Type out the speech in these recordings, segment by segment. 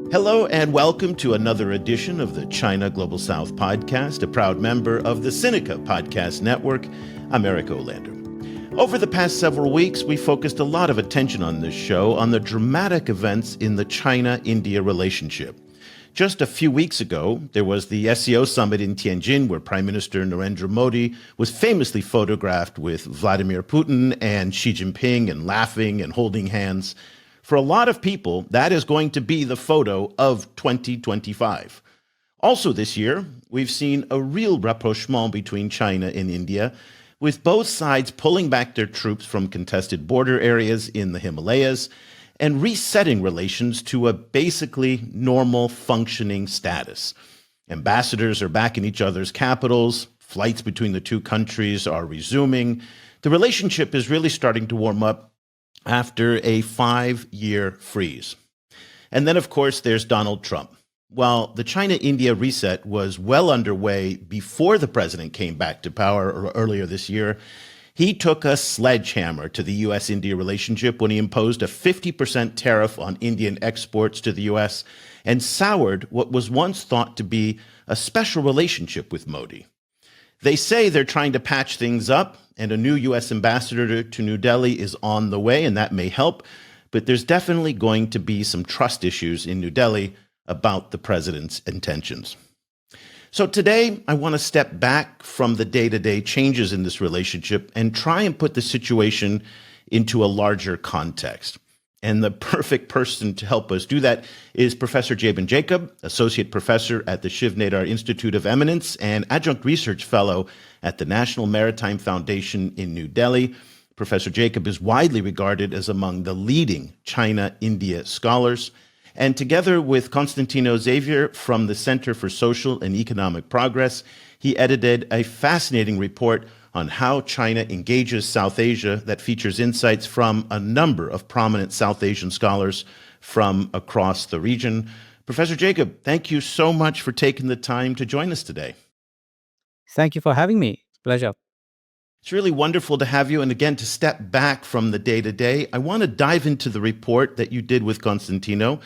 Hello and welcome to another edition of the China Global South podcast, a proud member of the Sinica Podcast Network. I'm Eric Olander. Over the past several weeks, we focused a lot of attention on this show on the dramatic events in the China-India relationship. Just a few weeks ago, there was the SCO summit in Tianjin, where Prime Minister Narendra Modi was famously photographed with Vladimir Putin and Xi Jinping and laughing and holding hands. For a lot of people, that is going to be the photo of 2025. Also this year, we've seen a real rapprochement between China and India, with both sides pulling back their troops from contested border areas in the Himalayas and resetting relations to a basically normal functioning status. Ambassadors are back in each other's capitals, flights between the two countries are resuming. The relationship is really starting to warm up after a 5-year freeze. And then, of course, there's Donald Trump. While the China-India reset was well underway before the president came back to power earlier this year, he took a sledgehammer to the U.S.-India relationship when he imposed a 50% tariff on Indian exports to the U.S. and soured what was once thought to be a special relationship with Modi. They say they're trying to patch things up, and a new U.S. ambassador to New Delhi is on the way, and that may help. But there's definitely going to be some trust issues in New Delhi about the president's intentions. So today, I want to step back from the day-to-day changes in this relationship and try and put the situation into a larger context. And the perfect person to help us do that is Professor Jabin Jacob, Associate Professor at the Shiv Nadar Institute of Eminence and Adjunct Research Fellow at the National Maritime Foundation in New Delhi. Professor Jacob is widely regarded as among the leading China-India scholars. And together with Constantino Xavier from the Center for Social and Economic Progress, he edited a fascinating report on how China engages South Asia that features insights from a number of prominent South Asian scholars from across the region. Professor Jacob, thank you so much for taking the time to join us today. Thank you for having me. It's a pleasure. It's really wonderful to have you. And again, to step back from the day-to-day, I want to dive into the report that you did with Constantino.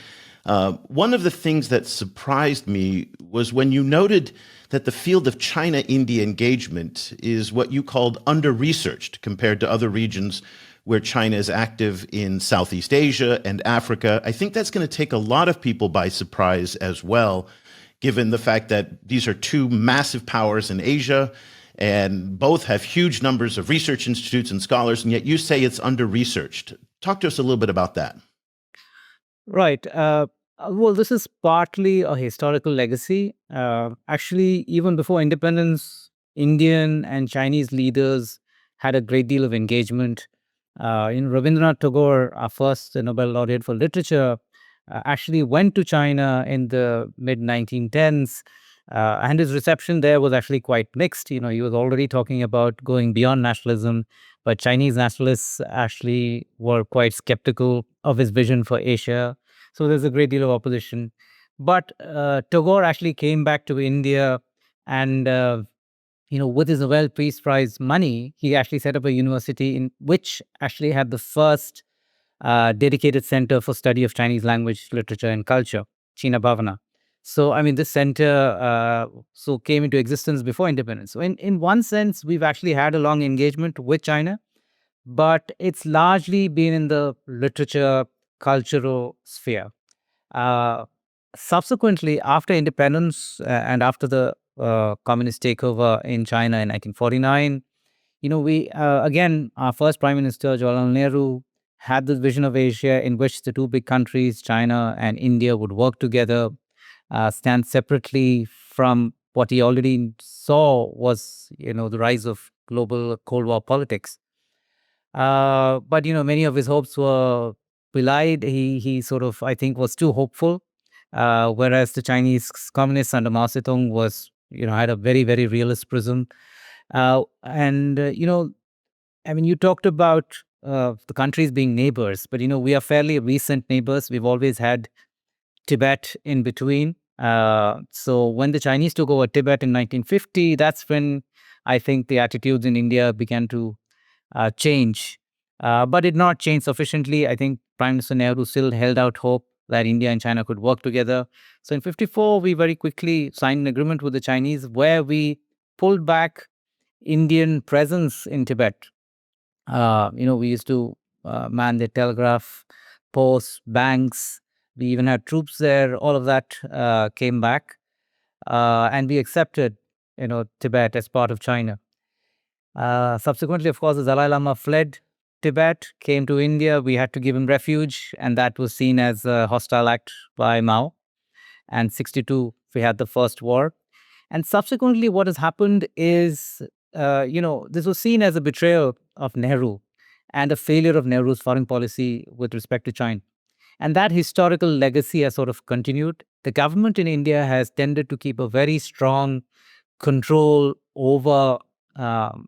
One of the things that surprised me was when you noted that the field of China-India engagement is what you called under-researched compared to other regions where China is active in Southeast Asia and Africa. I think that's going to take a lot of people by surprise as well, given the fact that these are two massive powers in Asia and both have huge numbers of research institutes and scholars, and yet you say it's under-researched. Talk to us a little bit about that. Right. Well, this is partly a historical legacy. Actually, even before independence, Indian and Chinese leaders had a great deal of engagement. Rabindranath Tagore, our first Nobel laureate for literature, actually went to China in the mid-1910s, and his reception there was actually quite mixed. He was already talking about going beyond nationalism, but Chinese nationalists actually were quite skeptical of his vision for Asia. So there's a great deal of opposition. But Tagore actually came back to India and, with his Nobel Peace Prize money, he actually set up a university in which actually had the first dedicated center for study of Chinese language, literature, and culture, China Bhavana. So, this center came into existence before independence. So, in one sense, we've actually had a long engagement with China, but it's largely been in the literature, cultural sphere. Subsequently, after independence and after the communist takeover in China in 1949, we again, our first Prime Minister, Jawaharlal Nehru, had this vision of Asia in which the two big countries, China and India, would work together, stand separately from what he already saw was, the rise of global Cold War politics. But many of his hopes were belied. He sort of, I think, was too hopeful, whereas the Chinese communists under Mao Zedong was, had a very, very realist prism. You talked about the countries being neighbors, but we are fairly recent neighbors. We've always had Tibet in between. So when the Chinese took over Tibet in 1950, that's when I think the attitudes in India began to change. But it not changed sufficiently. I think Prime Minister Nehru still held out hope that India and China could work together. So in 54, we very quickly signed an agreement with the Chinese where we pulled back Indian presence in Tibet. We used to man the telegraph posts, banks. We even had troops there. All of that came back, and we accepted, Tibet as part of China. Subsequently, of course, the Dalai Lama fled Tibet, came to India. We had to give him refuge, and that was seen as a hostile act by Mao. And 62, we had the first war. And subsequently, what has happened is, this was seen as a betrayal of Nehru and a failure of Nehru's foreign policy with respect to China. And that historical legacy has sort of continued. The government in India has tended to keep a very strong control over um,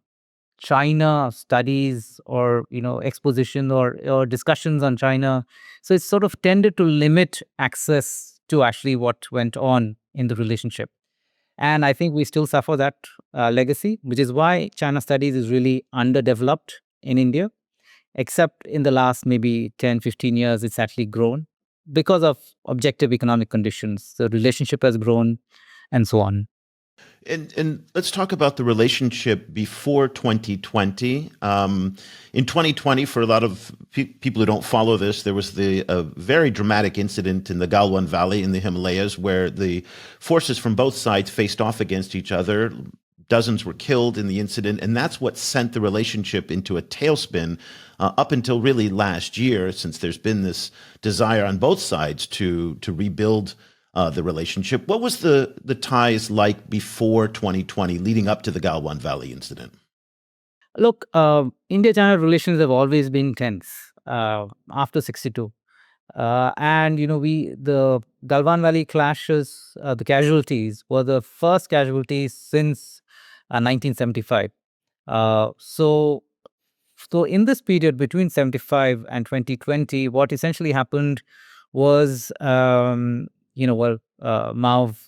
China studies or exposition or discussions on China. So it's sort of tended to limit access to actually what went on in the relationship. And I think we still suffer that legacy, which is why China studies is really underdeveloped in India, except in the last maybe 10, 15 years, it's actually grown because of objective economic conditions. The relationship has grown and so on. And let's talk about the relationship before 2020. In 2020, for a lot of people who don't follow this, there was a very dramatic incident in the Galwan Valley in the Himalayas where the forces from both sides faced off against each other. Dozens were killed in the incident, and that's what sent the relationship into a tailspin up until really last year, since there's been this desire on both sides to rebuild the relationship. What was the ties like before 2020, leading up to the Galwan Valley incident? Look, India-China relations have always been tense after 62. And the Galwan Valley clashes, the casualties were the first casualties since 1975. So in this period between 75 and 2020, what essentially happened was, Mao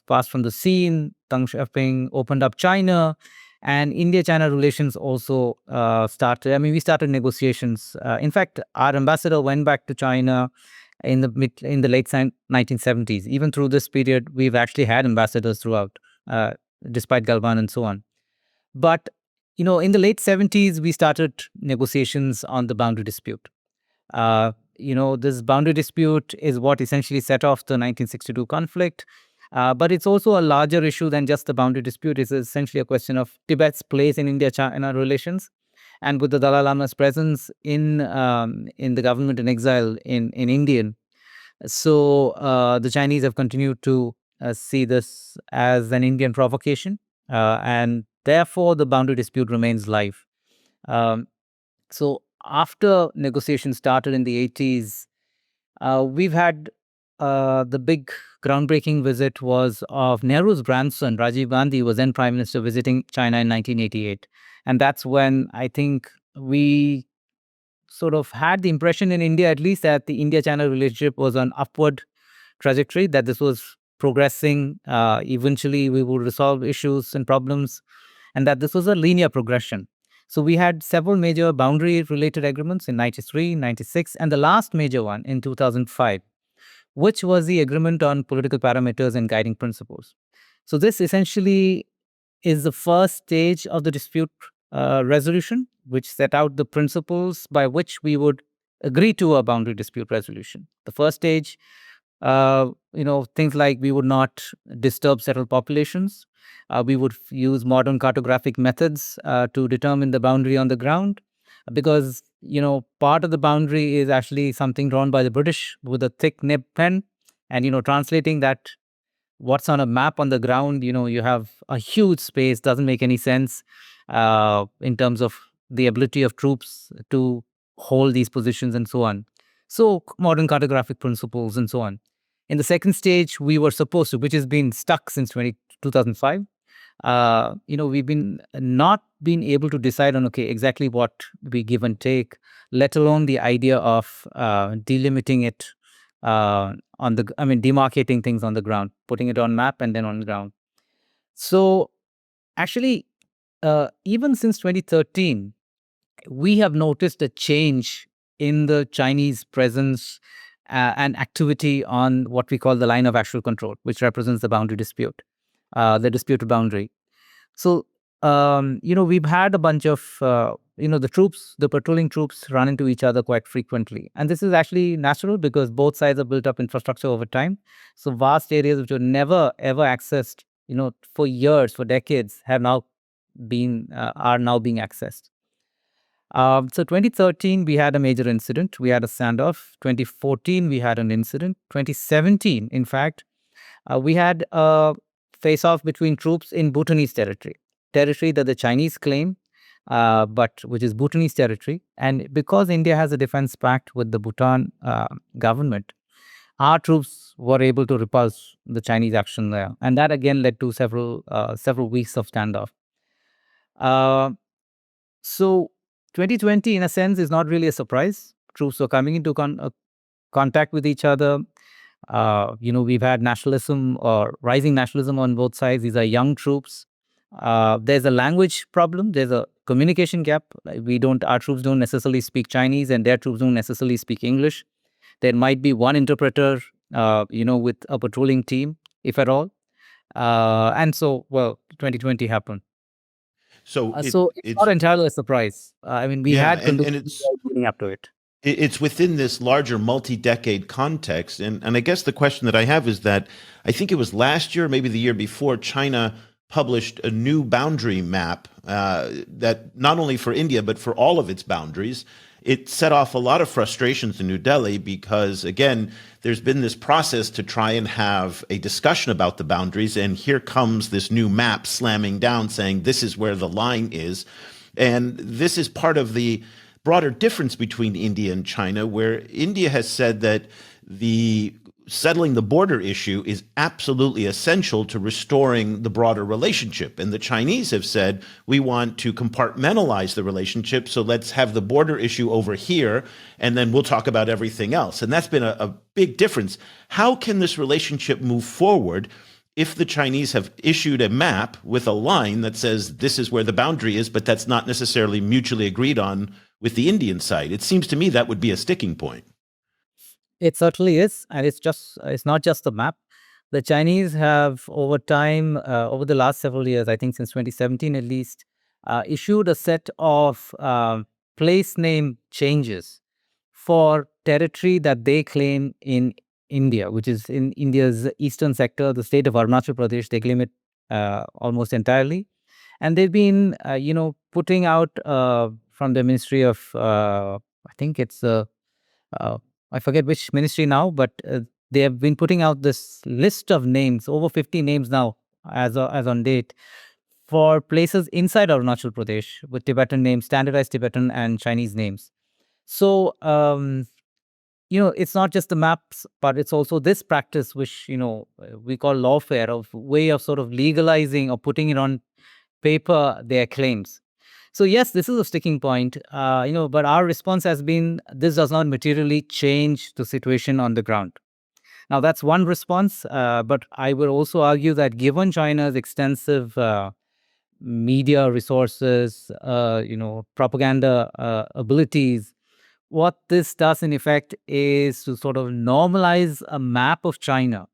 passed from the scene, Deng Xiaoping opened up China, and India-China relations also started. I mean, we started negotiations. In fact, our ambassador went back to China in the late 1970s. Even through this period, we've actually had ambassadors throughout, despite Galwan and so on. But in the late 70s, we started negotiations on the boundary dispute. This boundary dispute is what essentially set off the 1962 conflict. But it's also a larger issue than just the boundary dispute. It's essentially a question of Tibet's place in India-China relations. And with the Dalai Lama's presence in the government in exile in India, so the Chinese have continued to see this as an Indian provocation, and therefore the boundary dispute remains live. So after negotiations started in the 80s, we've had the big groundbreaking visit was of Nehru's grandson, Rajiv Gandhi, was then Prime Minister, visiting China in 1988. And that's when I think we sort of had the impression in India, at least, that the India-China relationship was on upward trajectory, that this was progressing. Eventually, we would resolve issues and problems, and that this was a linear progression. So we had several major boundary-related agreements in 93, 96, and the last major one in 2005, which was the agreement on political parameters and guiding principles. So this essentially is the first stage of the dispute resolution, which set out the principles by which we would agree to a boundary dispute resolution. The first stage, things like we would not disturb settled populations. We would use modern cartographic methods to determine the boundary on the ground, because part of the boundary is actually something drawn by the British with a thick nib pen, and translating that what's on a map on the ground, you have a huge space, doesn't make any sense in terms of the ability of troops to hold these positions and so on. So modern cartographic principles and so on. In the second stage, we were supposed to, which has been stuck since 2005. We've been not been able to decide on, exactly what we give and take, let alone the idea of delimiting it demarcating things on the ground, putting it on map and then on the ground. So actually, even since 2013, we have noticed a change in the Chinese presence and activity on what we call the line of actual control, which represents the boundary dispute, the disputed boundary. So, we've had a bunch of, the patrolling troops run into each other quite frequently. And this is actually natural because both sides have built up infrastructure over time. So, vast areas which were never, ever accessed, for years, for decades, are now being accessed. So 2013, we had a major incident. We had a standoff. 2014, we had an incident. 2017, in fact, we had a face-off between troops in Bhutanese territory that the Chinese claim, but which is Bhutanese territory. And because India has a defense pact with the Bhutan government, our troops were able to repulse the Chinese action there, and that again led to several weeks of standoff. Uh, so 2020, in a sense, is not really a surprise. Troops were coming into contact with each other. We've had nationalism or rising nationalism on both sides. These are young troops. There's a language problem. There's a communication gap. Our troops don't necessarily speak Chinese, and their troops don't necessarily speak English. There might be one interpreter, with a patrolling team, if at all. And so, 2020 happened. So So it's not entirely a surprise. We yeah, had and it's leading up to it. it's within this larger multi-decade context. And I guess the question that I have is that I think it was last year, maybe the year before, China published a new boundary map that not only for India, but for all of its boundaries. It set off a lot of frustrations in New Delhi because, again, there's been this process to try and have a discussion about the boundaries. And here comes this new map slamming down saying this is where the line is. And this is part of the broader difference between India and China, where India has said that settling the border issue is absolutely essential to restoring the broader relationship. And the Chinese have said, we want to compartmentalize the relationship, so let's have the border issue over here, and then we'll talk about everything else. And that's been a big difference. How can this relationship move forward if the Chinese have issued a map with a line that says this is where the boundary is, but that's not necessarily mutually agreed on with the Indian side? It seems to me that would be a sticking point. It certainly is, and it's not just the map. The Chinese have over time, over the last several years, I think since 2017 at least, issued a set of place name changes for territory that they claim in India, which is in India's eastern sector, the state of Arunachal Pradesh. They claim it almost entirely, and they've been, putting out from the Ministry of, I think it's I forget which ministry now, but they have been putting out this list of names, over 50 names now, as on date, for places inside Arunachal Pradesh with Tibetan names, standardized Tibetan and Chinese names. So, it's not just the maps, but it's also this practice, which, we call lawfare, of way of sort of legalizing or putting it on paper their claims. So yes, this is a sticking point, but our response has been this does not materially change the situation on the ground. Now that's one response, but I will also argue that given China's extensive media resources, propaganda abilities, what this does in effect is to sort of normalize a map of China,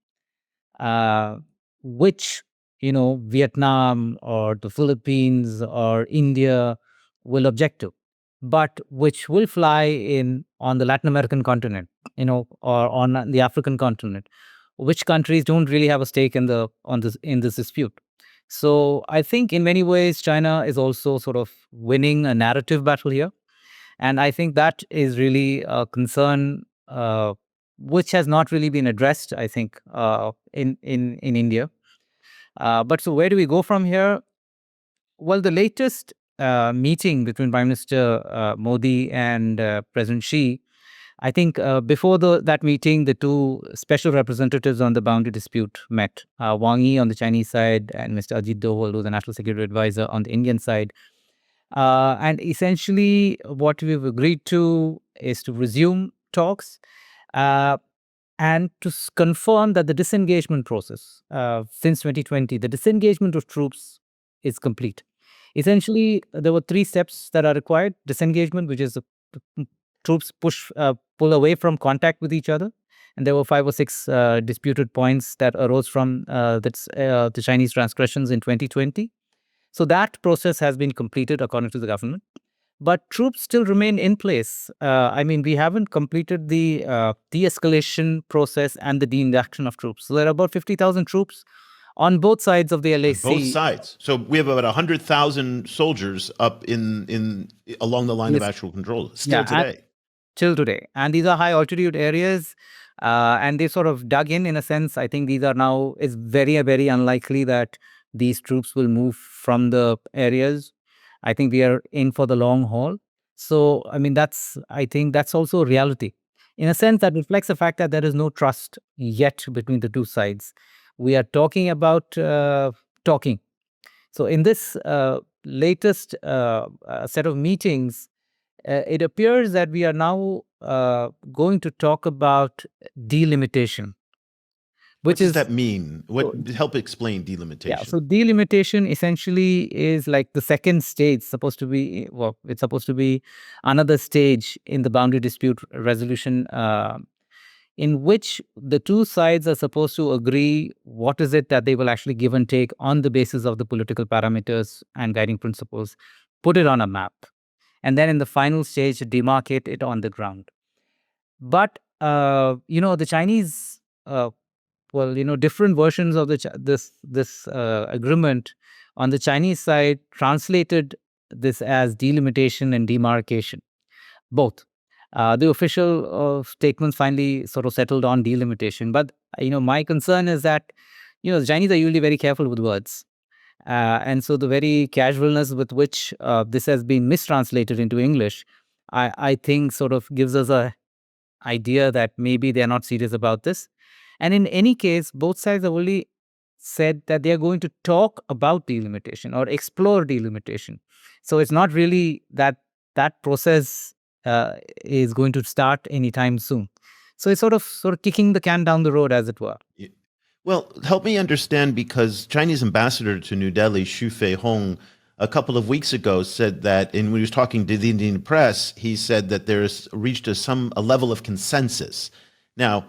which Vietnam or the Philippines or India will object to, but which will fly on the Latin American continent, or on the African continent, which countries don't really have a stake in this dispute. So I think in many ways China is also sort of winning a narrative battle here, and I think that is really a concern which has not really been addressed, I think, in India. But so where do we go from here? Well, the latest meeting between Prime Minister Modi and President Xi, I think before that meeting, the two special representatives on the boundary dispute met, Wang Yi on the Chinese side and Mr. Ajit Doval, who's the National Security Advisor on the Indian side. And essentially, what we've agreed to is to resume talks and to confirm that the disengagement process since 2020, the disengagement of troops is complete. Essentially, there were three steps that are required. Disengagement, which is troops pull away from contact with each other. And there were 5 or 6 disputed points that arose from the Chinese transgressions in 2020. So that process has been completed according to the government. But troops still remain in place. I mean, we haven't completed the de-escalation process and the de-induction of troops. So there are about 50,000 troops on both sides of the On both LAC. sides. So we have about 100,000 soldiers up in along the line of Yes. actual control still Yeah, today. till today. And these are high altitude areas. And they sort of dug in a sense. I think these are now, it's very, very unlikely that these troops will move from the areas. I think we are in for the long haul. So, I mean, I think that's also reality. In a sense, that reflects the fact that there is no trust yet between the two sides. We are talking about talking. So, in this latest set of meetings, it appears that we are now going to talk about delimitation, What which does is that mean? Help explain delimitation? so delimitation essentially is like the second stage, supposed to be, well, it's supposed to be another stage in the boundary dispute resolution, in which the two sides are supposed to agree what is it that they will actually give and take on the basis of the political parameters and guiding principles, put it on a map, and then in the final stage demarcate it on the ground. But the Chinese, different versions of this agreement on the Chinese side translated this as delimitation and demarcation, both. The official statements finally sort of settled on delimitation, but my concern is that the Chinese are usually very careful with words. And so the very casualness with which this has been mistranslated into English, I think sort of gives us a idea that maybe they're not serious about this. And in any case, both sides have only said that they are going to talk about delimitation or explore delimitation. So it's not really that that process is going to start anytime soon. So it's sort of kicking the can down the road, as it were. Well, help me understand, because Chinese ambassador to New Delhi, Xu Feihong, a couple of weeks ago said that, and when he was talking to the Indian press, he said that there's reached a level of consensus. Now,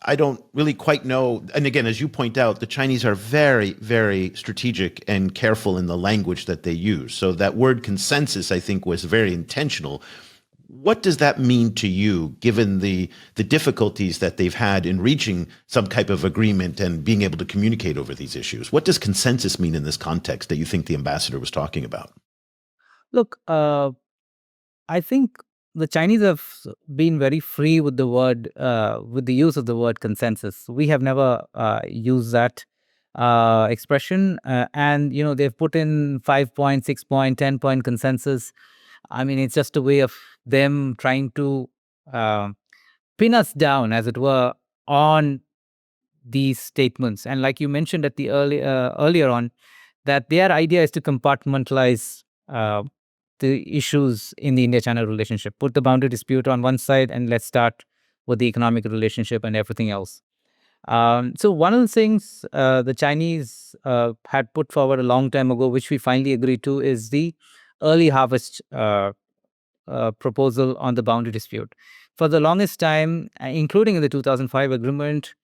I don't really quite know. And again, as you point out, the Chinese are very, very strategic and careful in the language that they use. So that word consensus, I think, was very intentional. What does that mean to you, given the difficulties that they've had in reaching some type of agreement and being able to communicate over these issues? What does consensus mean in this context that you think the ambassador was talking about? Look, I think the Chinese have been very free with the word, with the use of the word consensus. We have never used that expression, and they've put in 5-point, 6-point, 10-point consensus. I mean, it's just a way of them trying to pin us down, as it were, on these statements. And like you mentioned at the earlier on, that their idea is to compartmentalize the issues in the India-China relationship. Put the boundary dispute on one side, and let's start with the economic relationship and everything else. So one of the things the Chinese had put forward a long time ago, which we finally agreed to, is the early harvest proposal on the boundary dispute. For the longest time, including in the 2005 agreement,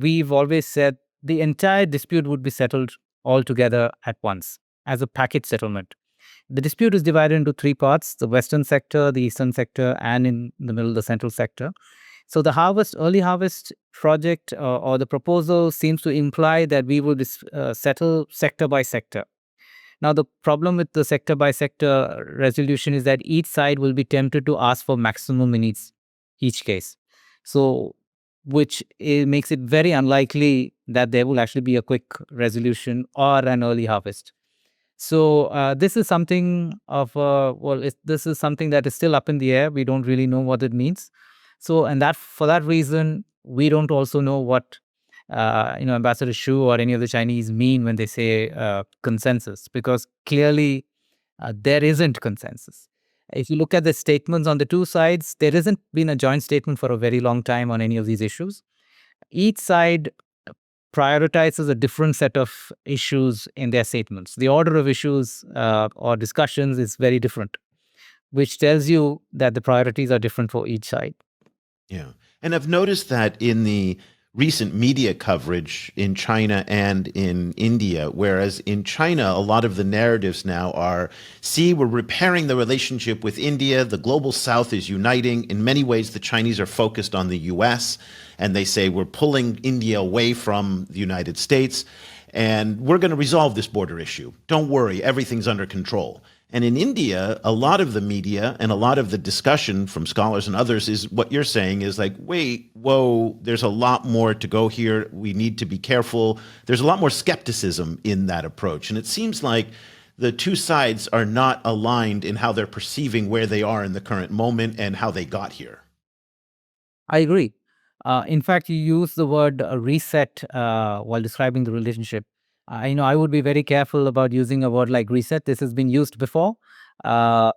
we've always said the entire dispute would be settled all together at once as a package settlement. The dispute is divided into 3 parts: the western sector, the eastern sector, and in the middle, the central sector. So the early harvest project or the proposal seems to imply that we would settle sector by sector. Now, the problem with the sector by sector resolution is that each side will be tempted to ask for maximum in each case. So, which makes it very unlikely that there will actually be a quick resolution or an early harvest. So this is something this is something that is still up in the air. We don't really know what it means. So, and that for that reason, we don't also know what Ambassador Xu or any of the Chinese mean when they say consensus, because clearly there isn't consensus. If you look at the statements on the two sides, there hasn't been a joint statement for a very long time on any of these issues. Each side prioritizes a different set of issues in their statements. The order of issues or discussions is very different, which tells you that the priorities are different for each side. Yeah. And I've noticed that in the recent media coverage in China and in India, whereas in China, a lot of the narratives now are, see, we're repairing the relationship with India. The global South is uniting. In many ways, the Chinese are focused on the US, and they say we're pulling India away from the United States, and we're going to resolve this border issue. Don't worry, everything's under control. And in India, a lot of the media and a lot of the discussion from scholars and others is what you're saying is like, wait, whoa, there's a lot more to go here. We need to be careful. There's a lot more skepticism in that approach. And it seems like the two sides are not aligned in how they're perceiving where they are in the current moment and how they got here. I agree. In fact, you use the word reset while describing the relationship. I would be very careful about using a word like reset. This has been used before. In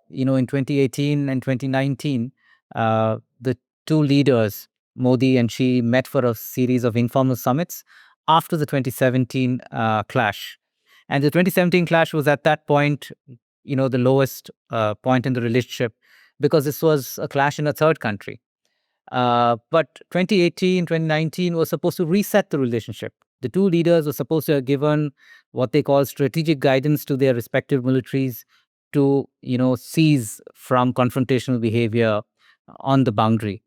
2018 and 2019, the two leaders, Modi and Xi, met for a series of informal summits after the 2017 clash. And the 2017 clash was at that point, the lowest point in the relationship because this was a clash in a third country. But 2018, 2019 was supposed to reset the relationship. The two leaders were supposed to have given what they call strategic guidance to their respective militaries to, cease from confrontational behavior on the boundary.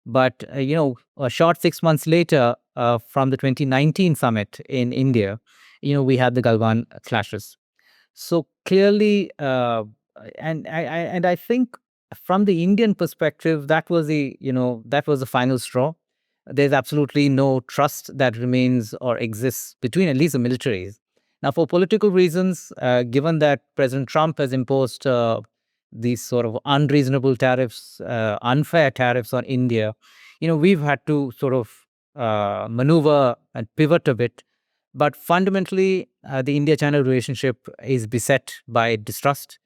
But, a short 6 months later, from the 2019 summit in India, we had the Galwan clashes. So clearly, and I think from the Indian perspective, that was the final straw. There's absolutely no trust that remains or exists between at least the militaries. Now, for political reasons, given that President Trump has imposed these sort of unreasonable tariffs, unfair tariffs on India, we've had to sort of maneuver and pivot a bit, but fundamentally, the India-China relationship is beset by distrust.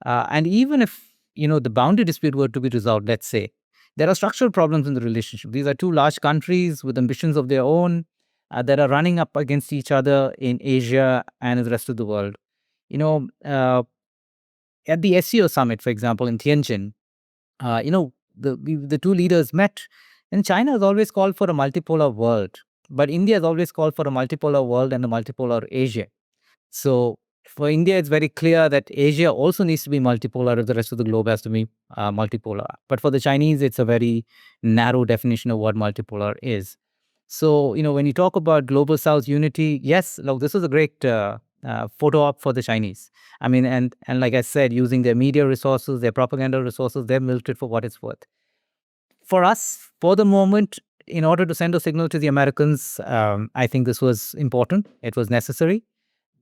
And even if the boundary dispute were to be resolved, let's say, there are structural problems in the relationship. These are two large countries with ambitions of their own that are running up against each other in Asia and in the rest of the world. You know, uh, at the SEO summit, for example, in Tianjin, the two leaders met, and China has always called for a multipolar world, but India has always called for a multipolar world and a multipolar Asia. So for India, it's very clear that Asia also needs to be multipolar if the rest of the globe has to be multipolar. But for the Chinese, it's a very narrow definition of what multipolar is. So, when you talk about global South unity, yes, look, this is a great photo op for the Chinese. I mean, and like I said, using their media resources, their propaganda resources, they've milked it for what it's worth. For us, for the moment, in order to send a signal to the Americans, I think this was important. It was necessary.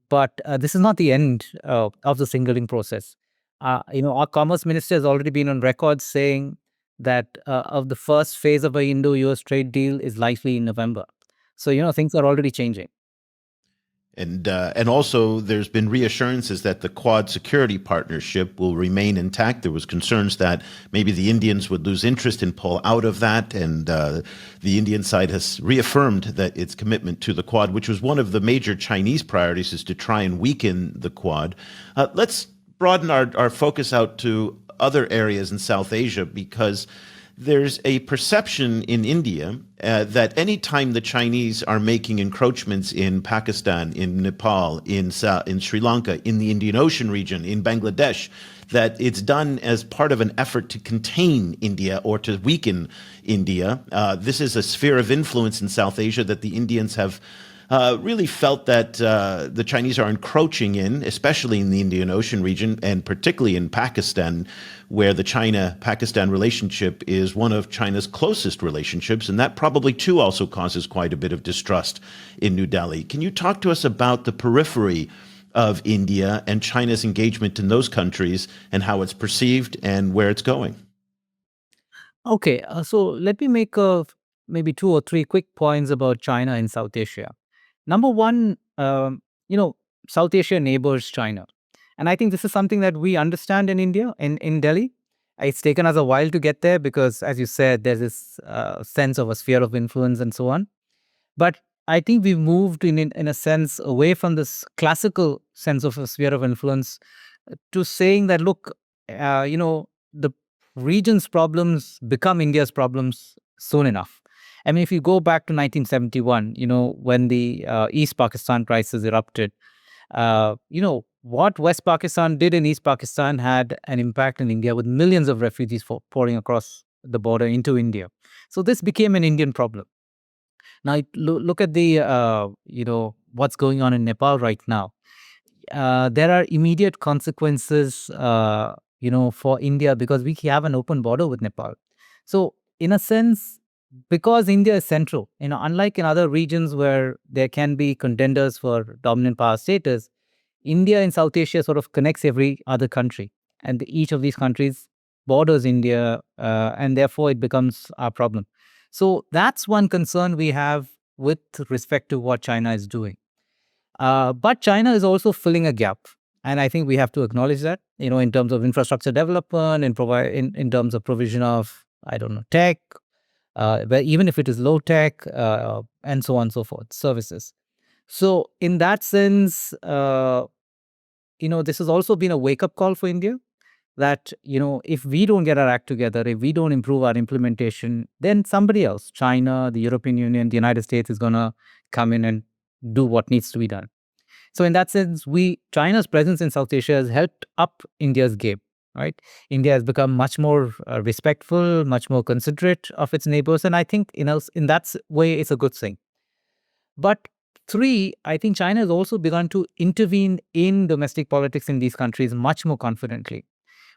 But this is not the end of the singling process. Our commerce minister has already been on record saying that of the first phase of a Indo-US trade deal is likely in November. So, things are already changing. And also, there's been reassurances that the Quad security partnership will remain intact. There was concerns that maybe the Indians would lose interest and pull out of that, and the Indian side has reaffirmed that its commitment to the Quad, which was one of the major Chinese priorities, is to try and weaken the Quad. Let's broaden our focus out to other areas in South Asia, because there's a perception in India that anytime the Chinese are making encroachments in Pakistan, in Nepal, in Sri Lanka, in the Indian Ocean region, in Bangladesh, that it's done as part of an effort to contain India or to weaken India. This is a sphere of influence in South Asia that the Indians have really felt that the Chinese are encroaching in, especially in the Indian Ocean region, and particularly in Pakistan, where the China-Pakistan relationship is one of China's closest relationships, and that probably too also causes quite a bit of distrust in New Delhi. Can you talk to us about the periphery of India and China's engagement in those countries and how it's perceived and where it's going? Okay, so let me make maybe two or three quick points about China and South Asia. Number one, South Asia neighbors China. And I think this is something that we understand in India, in Delhi. It's taken us a while to get there because, as you said, there's this sense of a sphere of influence and so on. But I think we've moved in a sense away from this classical sense of a sphere of influence to saying that, look, the region's problems become India's problems soon enough. I mean, if you go back to 1971, when the East Pakistan crisis erupted, what West Pakistan did in East Pakistan had an impact in India with millions of refugees pouring across the border into India. So this became an Indian problem. Now, look at what's going on in Nepal right now. There are immediate consequences, for India because we have an open border with Nepal. So, in a sense, because India is central, unlike in other regions where there can be contenders for dominant power status, India in South Asia sort of connects every other country, and each of these countries borders India, and therefore it becomes our problem. So that's one concern we have with respect to what China is doing. But China is also filling a gap, and I think we have to acknowledge that. In terms of infrastructure development and in terms of provision of tech, where even if it is low tech, and so on and so forth, services. So in that sense, this has also been a wake up call for India that, if we don't get our act together, if we don't improve our implementation, then somebody else, China, the European Union, the United States, is going to come in and do what needs to be done. So in that sense, China's presence in South Asia has helped up India's game, right? India has become much more respectful, much more considerate of its neighbors, and I think in that way, it's a good thing. But three, I think China has also begun to intervene in domestic politics in these countries much more confidently.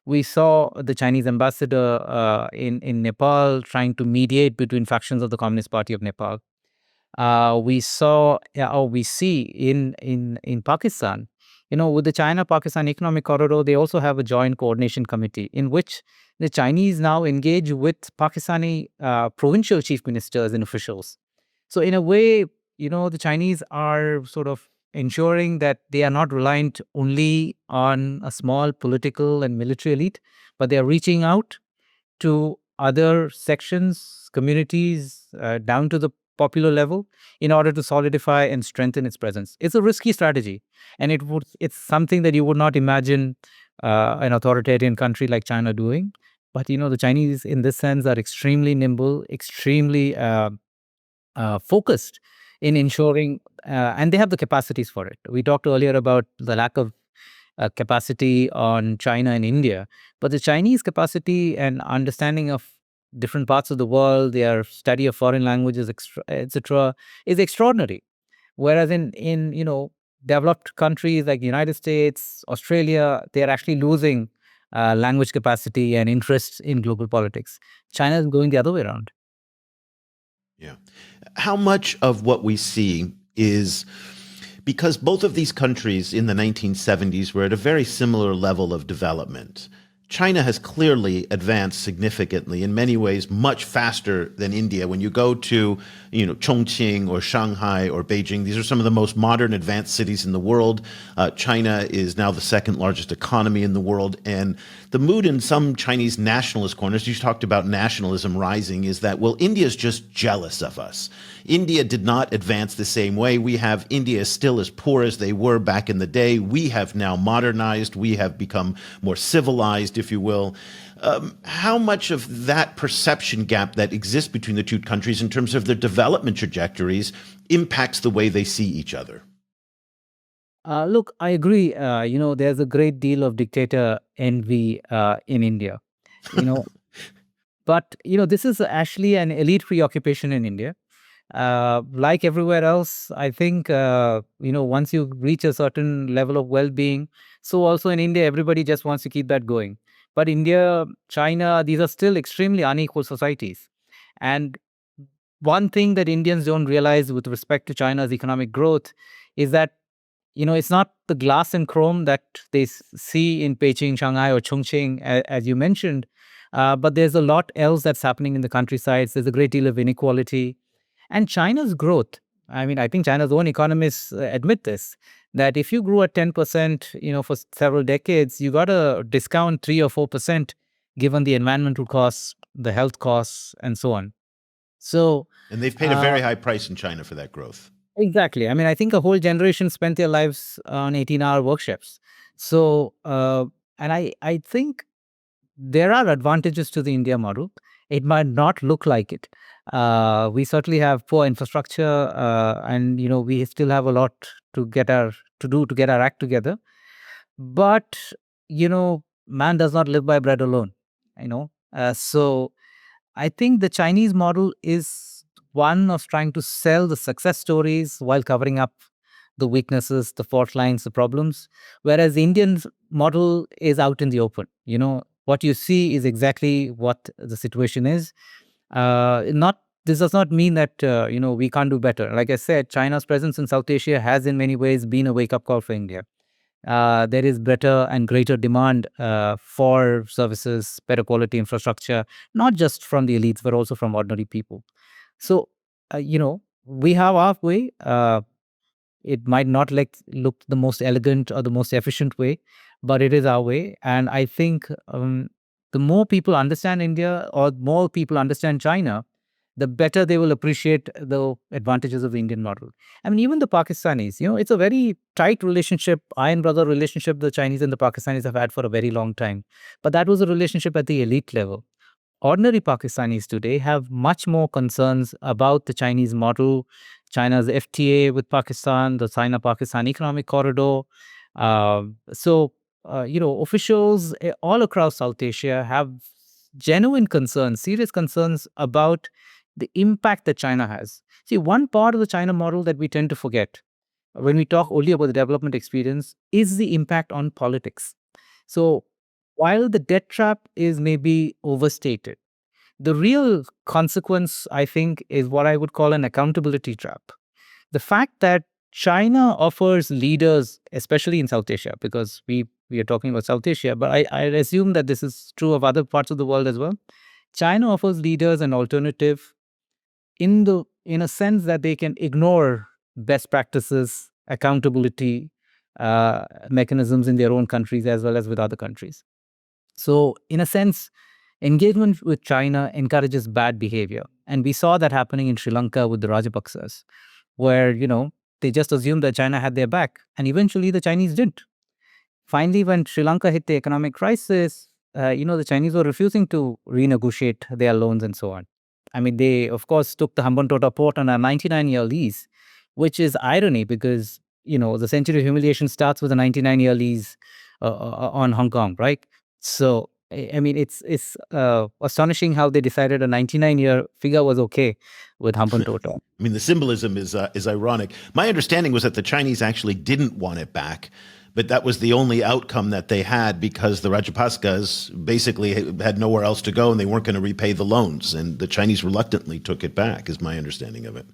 We saw the Chinese ambassador in Nepal trying to mediate between factions of the Communist Party of Nepal. We saw, or we see in Pakistan, with the China-Pakistan Economic Corridor, they also have a joint coordination committee in which the Chinese now engage with Pakistani provincial chief ministers and officials. So in a way, the Chinese are sort of ensuring that they are not reliant only on a small political and military elite, but they are reaching out to other sections, communities, down to the popular level in order to solidify and strengthen its presence. It's a risky strategy, and it's something that you would not imagine an authoritarian country like China doing. But the Chinese, in this sense, are extremely nimble, extremely focused in ensuring, and they have the capacities for it. We talked earlier about the lack of capacity on China and India, but the Chinese capacity and understanding of different parts of the world, their study of foreign languages, etc., is extraordinary. Whereas in developed countries like the United States, Australia, they are actually losing language capacity and interest in global politics. China is going the other way around. Yeah. How much of what we see is because both of these countries in the 1970s were at a very similar level of development? China has clearly advanced significantly, in many ways much faster than India. When you go to, Chongqing or Shanghai or Beijing, these are some of the most modern, advanced cities in the world. China is now the second largest economy in the world. And the mood in some Chinese nationalist corners, you talked about nationalism rising, is that, well, India's just jealous of us. India did not advance the same way. India is still as poor as they were back in the day. We have now modernized. We have become more civilized, if you will. How much of that perception gap that exists between the two countries in terms of their development trajectories impacts the way they see each other? Look, I agree. There's a great deal of dictator envy in India. But this is actually an elite preoccupation in India. Like everywhere else, I think once you reach a certain level of well-being, so also in India, everybody just wants to keep that going. But India, China, these are still extremely unequal societies. And one thing that Indians don't realize with respect to China's economic growth is that it's not the glass and chrome that they see in Beijing, Shanghai, or Chongqing, as you mentioned, but there's a lot else that's happening in the countrysides. There's a great deal of inequality. And China's growth, I mean, I think China's own economists admit this, that if you grew at 10%, for several decades, you got to discount 3 or 4% given the environmental costs, the health costs, and so on. And they've paid a very high price in China for that growth. Exactly. I mean, I think a whole generation spent their lives on 18-hour work shifts. So, and I think there are advantages to the India model. It might not look like it. We certainly have poor infrastructure, and we still have a lot to get our to do to get our act together. But man does not live by bread alone. So I think the Chinese model is one of trying to sell the success stories while covering up the weaknesses, the fault lines, the problems. Whereas the Indian model is out in the open. What you see is exactly what the situation is. Not This does not mean that we can't do better. Like I said, China's presence in South Asia has in many ways been a wake up call for India. There is better and greater demand for services, better quality infrastructure, not just from the elites, but also from ordinary people. So, we have our way. It might not look the most elegant or the most efficient way, but it is our way. And I think the more people understand India or more people understand China, the better they will appreciate the advantages of the Indian model. I mean, even the Pakistanis, it's a very tight relationship, iron brother relationship the Chinese and the Pakistanis have had for a very long time. But that was a relationship at the elite level. Ordinary Pakistanis today have much more concerns about the Chinese model, China's FTA with Pakistan, the China-Pakistan economic corridor. Officials all across South Asia have genuine concerns, serious concerns about the impact that China has. See, one part of the China model that we tend to forget when we talk only about the development experience is the impact on politics. So, while the debt trap is maybe overstated, the real consequence, I think, is what I would call an accountability trap. The fact that China offers leaders, especially in South Asia, because we are talking about South Asia, but I assume that this is true of other parts of the world as well. China offers leaders an alternative in a sense that they can ignore best practices, accountability mechanisms in their own countries as well as with other countries. So, in a sense, engagement with China encourages bad behavior. And we saw that happening in Sri Lanka with the Rajapaksas, where, they just assumed that China had their back. And eventually the Chinese didn't. Finally, when Sri Lanka hit the economic crisis, the Chinese were refusing to renegotiate their loans and so on. I mean, they, of course, took the Hambantota port on a 99-year lease, which is irony because, the century of humiliation starts with a 99-year lease on Hong Kong, right? So, I mean, it's astonishing how they decided a 99-year figure was okay with Hambantota. I mean, the symbolism is ironic. My understanding was that the Chinese actually didn't want it back, but that was the only outcome that they had because the Rajapaksa's basically had nowhere else to go and they weren't going to repay the loans. And the Chinese reluctantly took it back, is my understanding of it.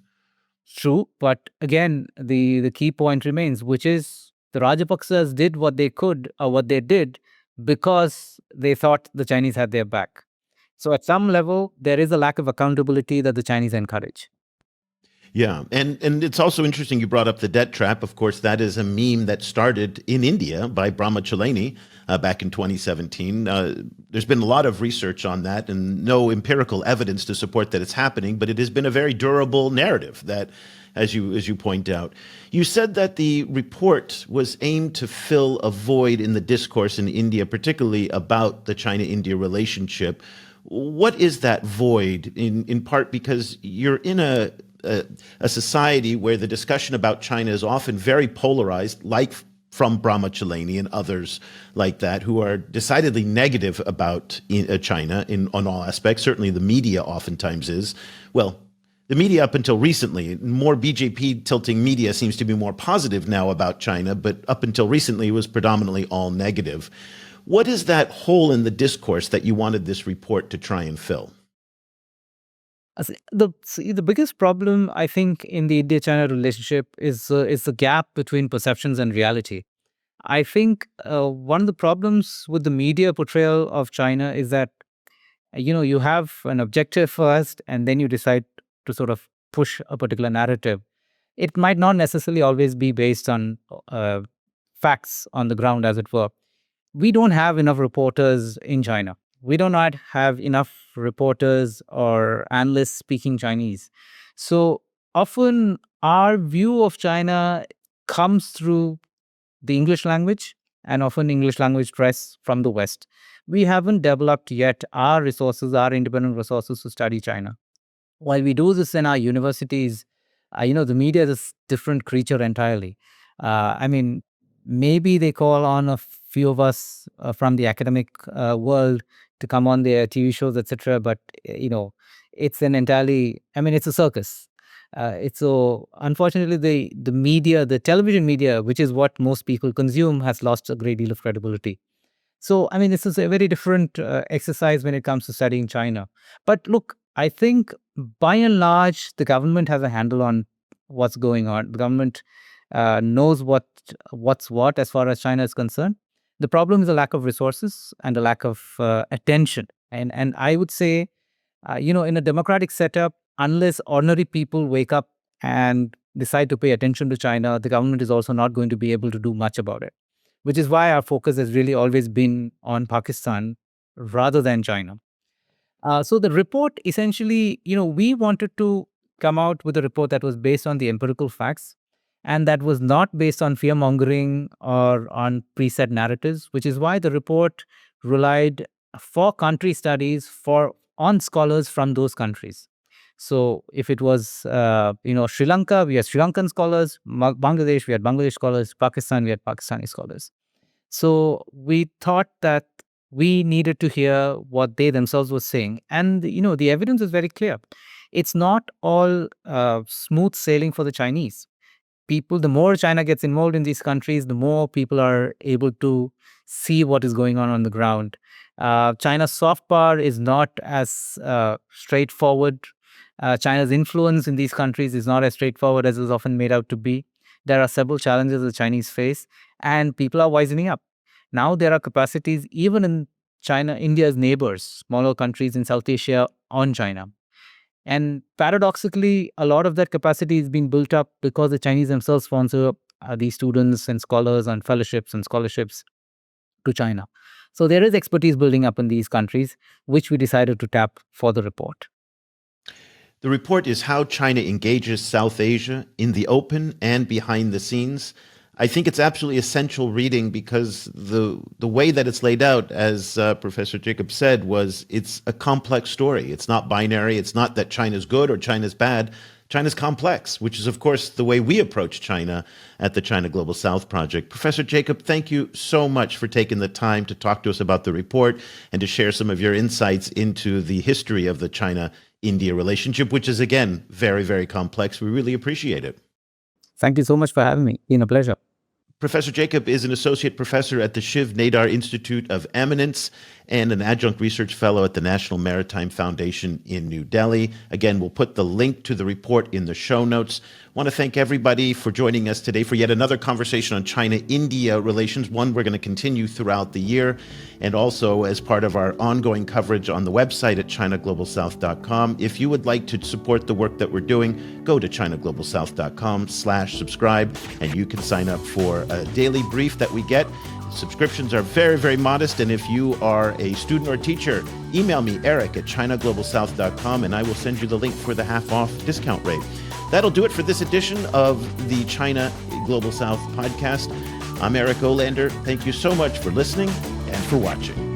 True, but again, the key point remains, which is the Rajapaksas did what they could or what they did because they thought the Chinese had their back. So at some level, there is a lack of accountability that the Chinese encourage. Yeah, and it's also interesting you brought up the debt trap. Of course, that is a meme that started in India by Brahmachaleni back in 2017. There's been a lot of research on that and no empirical evidence to support that it's happening, but it has been a very durable narrative that, as you point out. You said that the report was aimed to fill a void in the discourse in India, particularly about the China-India relationship. What is that void, in part because you're in a society where the discussion about China is often very polarized, like from Brahmachaleni and others like that, who are decidedly negative about China on all aspects. Certainly the media oftentimes is. Well, the media up until recently, more BJP tilting media seems to be more positive now about China, but up until recently it was predominantly all negative. What is that hole in the discourse that you wanted this report to try and fill? The biggest problem, I think, in the India-China relationship is the gap between perceptions and reality. I think one of the problems with the media portrayal of China is that you have an objective first, and then you decide to sort of push a particular narrative. It might not necessarily always be based on facts on the ground, as it were. We don't have enough reporters in China. We do not have enough reporters or analysts speaking Chinese. So often our view of China comes through the English language and often English language press from the West. we haven't developed yet our resources, our independent resources to study China. While we do this in our universities, the media is a different creature entirely. I mean, maybe they call on a few of us from the academic world to come on their TV shows, etc. But it's an entirely, I mean, it's a circus. It's so unfortunately the media, the television media, which is what most people consume, has lost a great deal of credibility. So, I mean, this is a very different exercise when it comes to studying China. But look, I think by and large, the government has a handle on what's going on. The government knows what's what as far as China is concerned. The problem is a lack of resources and a lack of attention. And I would say, in a democratic setup, unless ordinary people wake up and decide to pay attention to China, the government is also not going to be able to do much about it, which is why our focus has really always been on Pakistan rather than China. So the report essentially, we wanted to come out with a report that was based on the empirical facts and that was not based on fear mongering or on preset narratives, which is why the report relied for country studies on scholars from those countries. So if it was, Sri Lanka, we had Sri Lankan scholars, Bangladesh, we had Bangladesh scholars, Pakistan, we had Pakistani scholars. So we thought that we needed to hear what they themselves were saying. And, the evidence is very clear. It's not all smooth sailing for the Chinese. The more China gets involved in these countries, the more people are able to see what is going on the ground. China's soft power is not as straightforward. China's influence in these countries is not as straightforward as is often made out to be. There are several challenges the Chinese face, and people are wisening up. Now there are capacities even in China, India's neighbors, smaller countries in South Asia, on China. And paradoxically, a lot of that capacity is being built up because the Chinese themselves sponsor these students and scholars and fellowships and scholarships to China. So there is expertise building up in these countries, which we decided to tap for the report. The report is How China Engages South Asia in the Open and Behind the Scenes. I think it's absolutely essential reading because the way that it's laid out, as Professor Jacob said, it's a complex story. It's not binary. It's not that China's good or China's bad. China's complex, which is, of course, the way we approach China at the China Global South Project. Professor Jacob, thank you so much for taking the time to talk to us about the report and to share some of your insights into the history of the China-India relationship, which is, again, very, very complex. We really appreciate it. Thank you so much for having me. It's been a pleasure. Professor Jacob is an associate professor at the Shiv Nadar Institute of Eminence and an adjunct research fellow at the National Maritime Foundation in New Delhi. Again, we'll put the link to the report in the show notes. I want to thank everybody for joining us today for yet another conversation on China-India relations, one we're going to continue throughout the year, and also as part of our ongoing coverage on the website at ChinaGlobalSouth.com. If you would like to support the work that we're doing, go to ChinaGlobalSouth.com/subscribe, and you can sign up for a daily brief that we get. Subscriptions are very, very modest, and if you are a student or teacher, email me, Eric, at ChinaGlobalSouth.com, and I will send you the link for the half-off discount rate. That'll do it for this edition of the China Global South podcast. I'm Eric Olander. Thank you so much for listening and for watching.